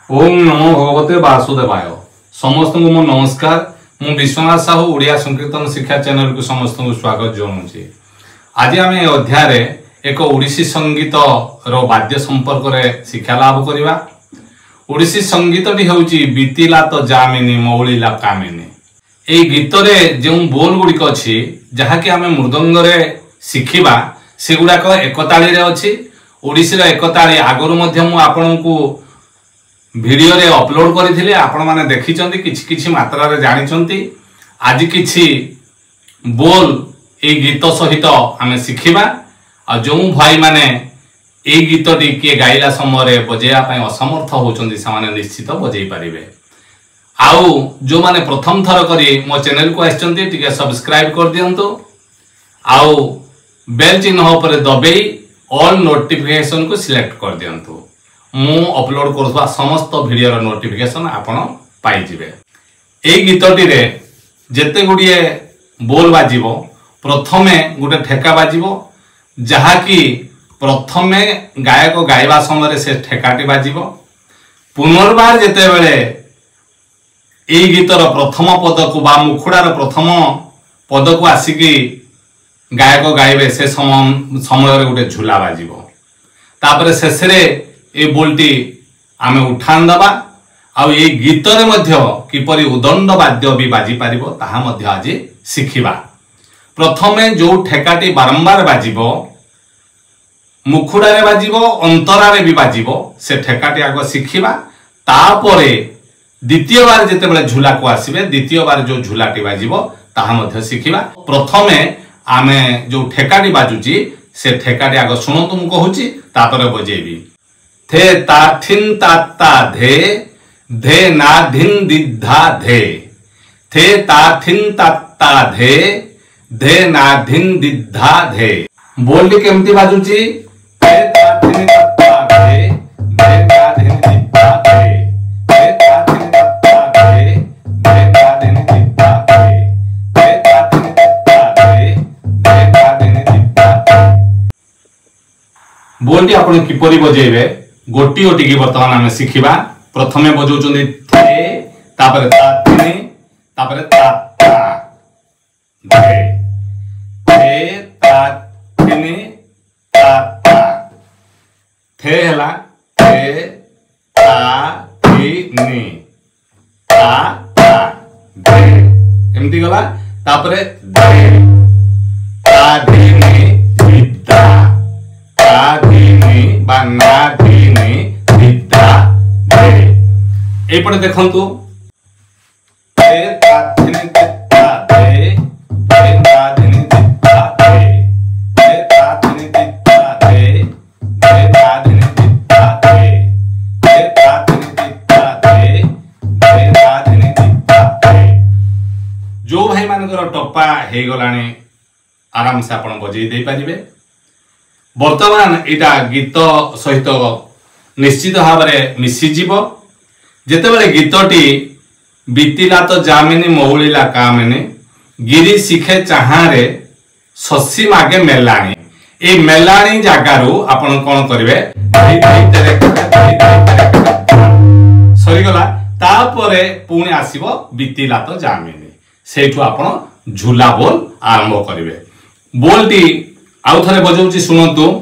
ओम नमो भगवते वासुदेवाय। समस्त को मो नमस्कार। मु विश्वनाथ साहू ओडिया संकीर्तन शिक्षा चैनल को समस्त को स्वागत जनाऊँ। आज आम अध्याय एक ओडिसी संगीत रो वाद्य संपर्क में शिक्षा लाभ करवा। ओडिसी संगीत टी बीतीला तो जामिनी मौलिला कामिनी। ए गीत रे जो बोल गुड़िक अच्छी जहाँकि आम मृदंग शिखा से गुड़ाक एकताली अच्छी। ओडिसी एकताली आगुरी आपण को वीडियो रे अपलोड करथिले, आपण माने देखिचंती, किछि मात्रा रे जानिचंती। आज किछि बोल ए गीत सहित आमे शिखिबा। आ जो भाई माने ए गीतटी के गाइला समय बजेया पय असमर्थ होचंती से माने निश्चित बजेई परिबे। आउ जो माने प्रथम थर करी मो चैनल को आछंती टिके सब्सक्राइब कर दियंतो। आउ बेल चिन्ह ऊपर दबेई ऑल नोटिफिकेशन को सिलेक्ट कर दियंतो। मु अपलोड करुवा समस्त वीडियो नोटिफिकेशन आपण पाई जिवे। ए गीतटी रे जेते गुडिये बोल बाजिबो, प्रथमे गुटे ठेका बाजिबो, जहाँकि प्रथमे गायक गाइबा समय से ठेकाटी बाजिबो। पुनर्बार जेते बेले ए गीतर प्रथम पद को बा मुखुडार प्रथम पद को आसिकी गायक गाइबे से समय गुटे झूला बाजिबो। तापर शेषरे ए बोलटी आमे उठान दबा। आ ये गीत रे मध्य किपरि उदंड वाद्य भी बाजी पारिबो ताहा मध्य आज शिखिबा। प्रथमे जो ठेकाटी बारंबार बाजिबो, मुखुडा रे बाजिबो, अंतरा रे भी बाजिबो, से ठेकाटी आगो शिखिबा। तापरे द्वितीय बार जेते बेले झूला को आसीबे, द्वितीय बार जो झूलाटी बाजिबो ताहा मध्य शिखिबा। प्रथमे आमे जो ठेकाटी बाजुची से ठेकाटी आगो सुनो तुम कहूची, तापरे बजेबी। थे ता थिन ता ता धे धे ना धिन दिद्धा धे। थे ता थिन ता ता धे धे ना धिन दिद्धा धे। बोलटी केमती बाजुची? थे ता थिन ता ता धे धे ना धिन दिद्धा धे। थे ता थिन ता ता धे धे ना धिन दिद्धा धे। थे ता थिन ता ता धे धे ना धिन दिद्धा धे। बोलटी आपण किपरि बजेबे गोटी गोटी की वर्तमान आम शिखा। प्रथमे बजाउछन्ती थे, तापर ता थिने, तापर ता ता धे। थे ता थिने ता ता। थे हला थे ता थिने ता ता धे। एमती गला। तापर धे ता धिने विद्या ता धिने बा ना एपटे देखंतु थे ता थिने ता धे थे ना धिने दिद्धा धे। थे ता थिने दिद्धा धे थे ना धिने दिद्धा धे। थे ता थिने दिद्धा धे थे ना धिने दिद्धा धे। जो भाई मानकर टप्पा हे गलाने आराम से आपण बजेई दे पारिबे। वर्तमान एटा गीत सहित निश्चित भाव में मिसी जीव। जेतेबेले गीतटी बीतीला तो जामिनी मौलिला कामिनी गिरी शिखे चाहारे शशि मागे मेलाणी। ए मेलाणी जगारू आपण कौन करेंगे सरीगला। तापरे पुणी आसीबो बीतीला तो जामिनी। सेठू आपण झूला बोल आरंभ करेंगे। बोलटी आउ थरे बजाउची सुनंतु।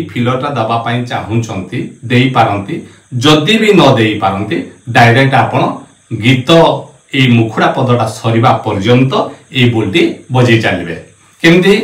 फिलटा दबा पाई चाहूंती दे पारंती, जदि भी न दे पारंती डायरेक्ट आपण गीत ए मुखुडा पदटा सरीबा पर्यंत ए बोलटी बजे चलिबे। केमती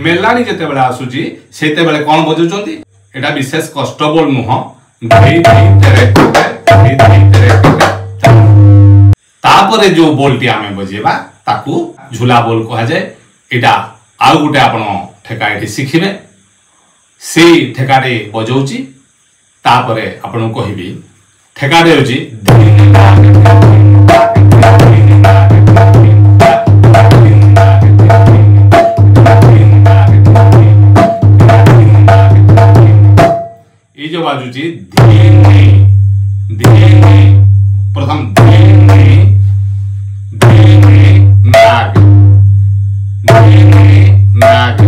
मेलाणी जेते बेले आसुची सेते बेले कोन बजौचंती एटा विशेष कष्ट बोल नुह धई धई तेरे कोटे धई धई तेरे कोटे तापरे जो बोलटी आमे बजेबा ताकू झूला बोल कहा जाए एटा आउ गुटे आपण ठेका एठी शिखिबे से ठेकारे बजौची तापरे आपण कहिबी ठेकारे होची ये जो बाजूची प्रथम नाग नाग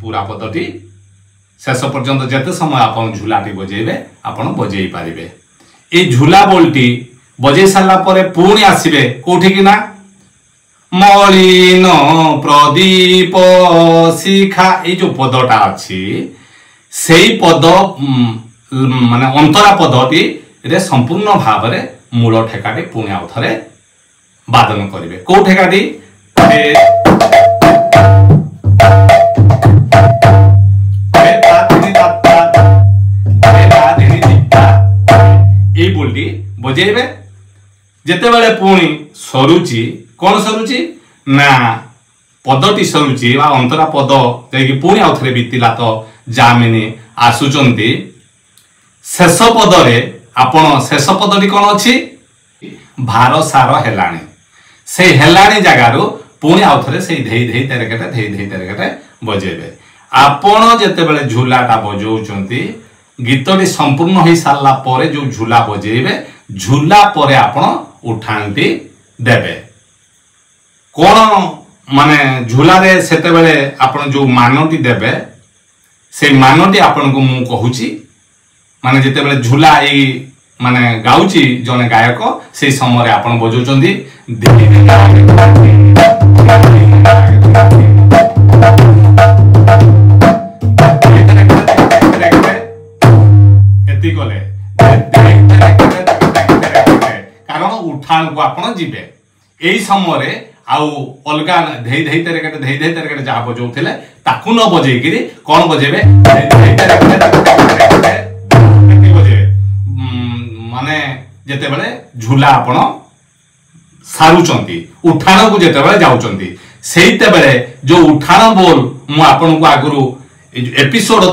पूरा पदटी शेष पर्यंत जेते समय आपण झूलाटी बजेबे आपण बजेई पारिबे ए झूला बोलटी बजे साला परे पुणी आसीबे कोठी कि ना मलिन प्रदीप शिखा ए जो पदटा अछि सेई पद माने अंतरा पदटी रे संपूर्ण भाव रे मूल ठेकाटी पुणी आउथरे वादन करिवे को ठेकाटी बोलटी बजेबे जेते बेले पुणी सरुची कोन सरुची ना पदटी सरुची बा अंतरा पद जेकी पुणी आउथरे बितिला तो जामिनी आसुचंती शेष पदरे आपण शेष पदटी कोन अछि भारसार हेलाणी से हेलाणी जगारु पुणी आउथरे से धेई धेई तेरेकेटे बजेबे आपण जेते बेले झूलाटा बजौचंती गीतटी संपूर्ण हो सारा पर जो झूला बजेबे झूला पर आपण उठांती देबे कोन माने झूला रे सेते बेले आपण जो मानटी देबे से मानटी आपण को मु कहूची माने जेते बेले झूला ए माने गाउची जने गायक से समय रे आपण बजौचंदी कारण उठान को आपण जीवे एई समय आउ अलगा धई धई तेरे जहा बजौथिले ताकू न बजेई किरी कोन बजेबे माने जेते बेले झूला आपण सारुचंती उठान को जेते बेले जाउचंती सेते बेले जो उठान बोल मु आपण को आगुरु एपिसोड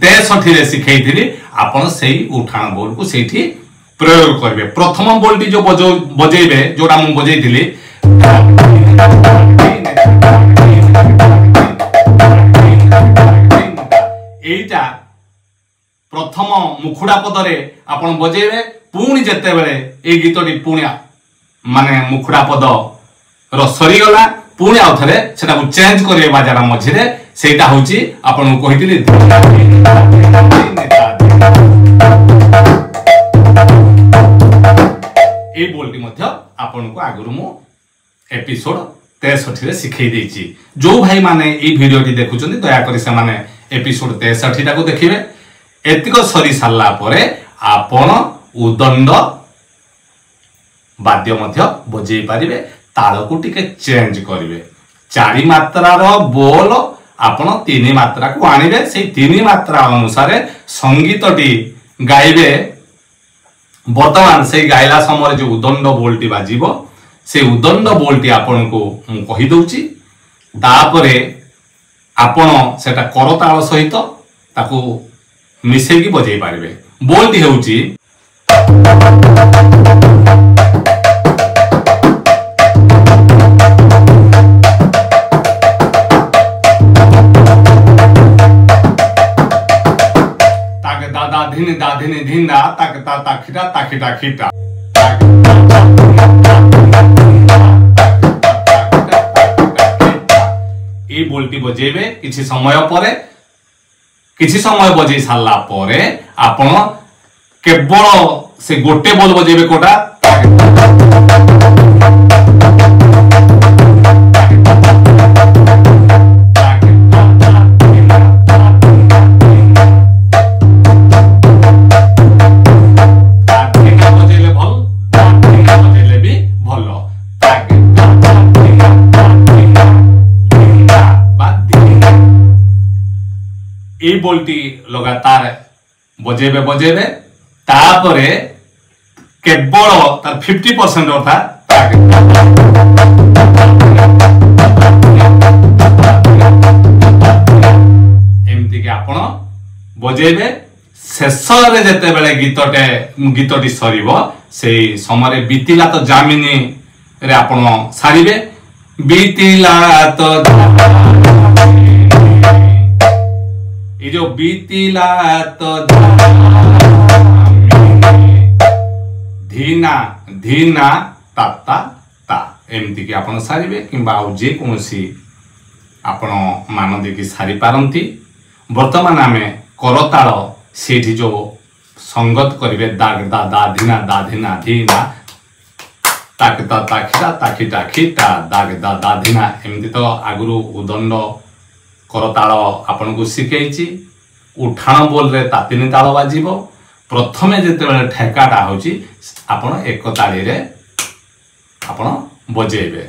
63 रे सिखै थिली आपण सेही उठान बोल को सेठी प्रयोग करबे प्रथम बोलटी जो बजेबे जोडा मु बजेई थिली एटा प्रथम मुखुडा पदरे आपण बजेबे पुणी जेते बेले ए गीतटी पुणी माने मुखुडा पद रो सरी गला पुणी आउथरे सेटा को चेंज करे बाजारा मझिरे सेटा होची आपण को कहितली ए बोलटी मध्य आपण को आगुरु मु एपिसोड 63 रे सिखै देछि जो भाई माने ई वीडियोटी देखुचंदी दया करी से माने एपिसोड 63 टा को देखिबे एतिको सरी साला परे आपण उदंड वाद्य मध्य बजेई पारिबे ताल को टिके चेंज करिवे चारि मात्रा रो बोल आपण तीन मात्रा को आनिबे से तीन मात्रा अनुसार संगीतटी गाइबे वर्तमान से गाइला समय जो उदंड बोलटी बाजिबो से उदंड बोलटी आपण को मु कहि दउची तापरे आपण सेटा करताल सहित ताको मिसेकी बजेई पारिबे बोलटी हेउची धिन दा धिन धिन दा तक ता खिटा खिटा खिटा এই बोलटी बजेबे किछि समय बजे सारला परे आपण केवल से गोटे बोल बजेबे कोटा এই बोलटी लगातार बजेबे तापरे केवल तार 50% अर्थात एमती के आपण बजेबे शेष रे जते बेले गीतटी सरीबो से समय बीतिला तो जामिनी रे आपण सारिबे बीतिला तो ये जो बीतिला तो धीना धीना ताता ता एमती कि आपण सारिबे किंबा आउ जे कोनसी आपण मान देखि सारी पारंती। वर्तमान आमे करताल सेठी जो संगत करिवे दाग दा दा धीना धीना ताकता ताखिता ताखिता खिता दाग दा दा धीना एमती तो आगुरु उदंड करताल आपन को शिखैछि। उठाण बोल रे तातिनी ताल बाजिबो प्रथमे जेते बेले ठेकाटा होछि आपण एक ताली रे आपण बजेबे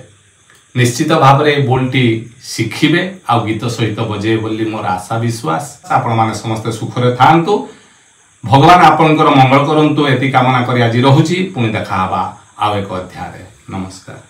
निश्चित भाव रे बोलटी शिखिबे आ गीत सहित बजेबे बोली मोर आशा विश्वास। आपण माने समस्त सुख रे थांतु भगवान आपनकर मंगल करंतु एति कामना करी आज रहुछि पुणी देखा हबा आ एक अध्याय रे। नमस्कार।